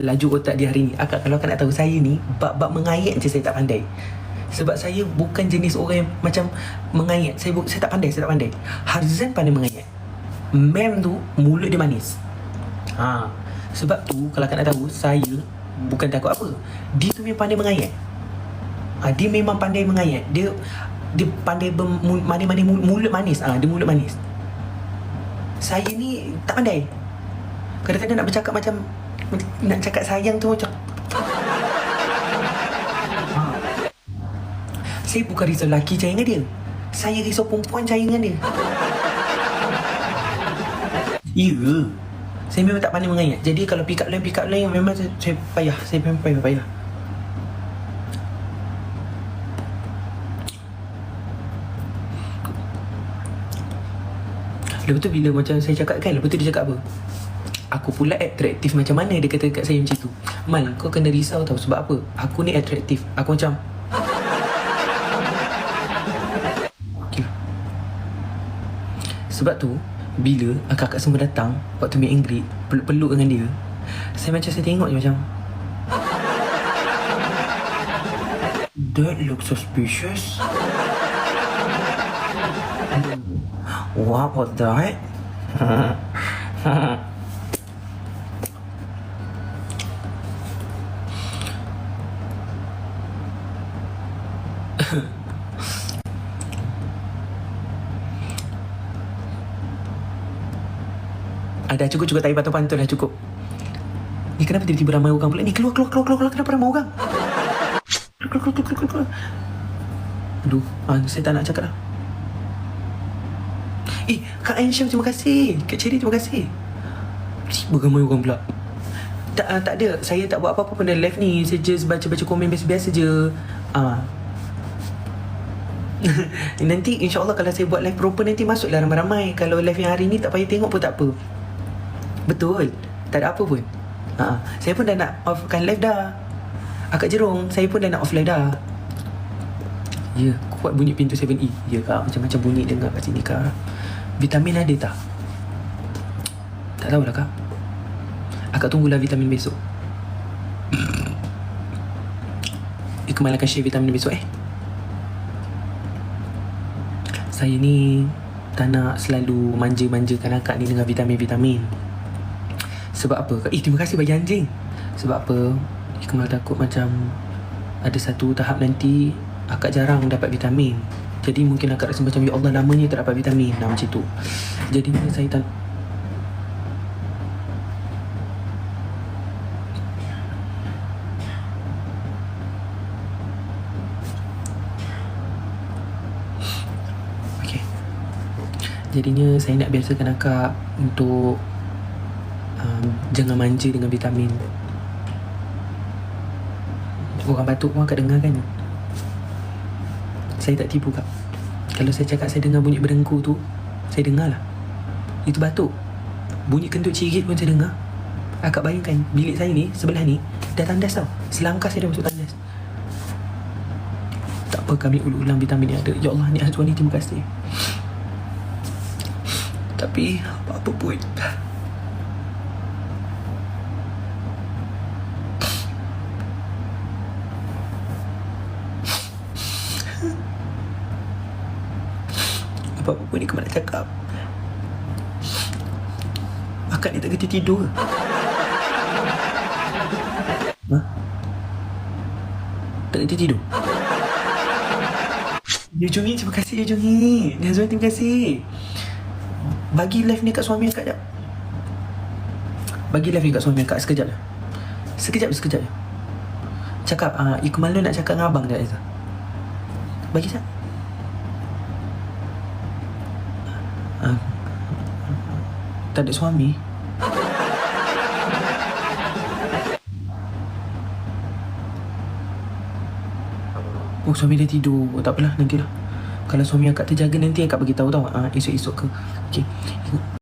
laju otak dia hari ni. Akak, kalau akak nak tahu, saya ni bab mengayat je saya tak pandai. Sebab saya bukan jenis orang yang macam mengayat. Saya tak pandai. Harzan pandai mengayat. Mem tu mulut dia manis. Sebab tu kalau akak nak tahu, saya bukan takut apa. Dia tu memang pandai mengayat. Dia memang pandai mengayat. Dia pandai mani mulut manis. Dia mulut manis. Saya ni tak pandai. Kadang-kadang nak bercakap macam nak cakap sayang tu macam saya bukan risau lelaki cari dengan dia, saya risau perempuan cari dengan dia. Ya, saya memang tak pandai mengayat. Jadi kalau pick up line memang saya payah. Saya memang payah. Lepas tu bila macam saya cakap kan, lepas tu dia cakap apa? Aku pula atraktif macam mana, dia kata kat saya macam tu. Mal, kau kena risau tau. Sebab apa? Aku ni atraktif. Aku macam okay. Sebab tu bila akak-akak semua datang waktu meet and greet, peluk-peluk dengan dia, saya tengok je macam that looks suspicious. What was that? Dah cukup tahi pantun dah cukup. Ni kenapa tiba-tiba ramai orang pula ni? Keluar. Kenapa ramai orang? Keluar. Aduh, saya tak nak cakap dah. Kak Ansyam terima kasih. Kak Cherry terima kasih. Ramai orang pula. Tak ada. Saya tak buat apa-apa pun dalam live ni. Saya just baca-baca komen biasa-biasa je. Nanti insyaAllah kalau saya buat live proper, nanti masuklah ramai-ramai. Kalau live yang hari ni tak payah tengok pun tak apa. Betul. Tak ada apa pun. Saya pun dah nak offkan live dah. Akak Jerong, saya pun dah nak off live dah. Ya, kuat bunyi pintu 7E. Ya kak, macam-macam bunyi dengar kat sini kak. Vitamin ada tak? Tak tahulah kak. Akak tunggulah vitamin besok. Ikmal akan share vitamin besok Saya ni tak nak selalu manja-manjakan akak ni dengan vitamin-vitamin. Sebab apa? Terima kasih bagi anjing. Sebab apa? Ikmal takut macam ada satu tahap nanti akak jarang dapat vitamin. Jadi mungkin akak rasa macam ya Allah, lamanya tak dapat vitamin. Macam tu. Jadi saya tak. Okay. Jadinya saya nak biasakan akak untuk jangan manja dengan vitamin. Orang batuk pun akak dengar kan? Saya tak tipu kak. Kalau saya cakap saya dengar bunyi berengku tu, saya dengar lah. Itu batuk. Bunyi kentut cirit pun saya dengar. Akak bayangkan bilik saya ni, sebelah ni dah tandas tau. Selangkah saya dah masuk tandas. Tak apa, kami ulang vitamin yang ada. Ya Allah, ni Azwani terima kasih. Tapi apa-apa pun, apa-apa pun ni kemana cakap, akak ni tak kerja tidur ke? Tak kerja tidur? Ya Jungi, terima kasih ya Jungi. Nazwan terima kasih. Bagi live ni kat suami akak jap. Bagi live ni kat suami akak sekejap je. Sekejap je. Cakap Ikmal nak cakap dengan abang dah Aiza. Bagi sekejap. Tak ada suami. Oh, suami dah tidur. Tak apalah, nantilah. Kalau suami akak terjaga nanti akak bagi tahu tau. Esok-esok ke. Okey.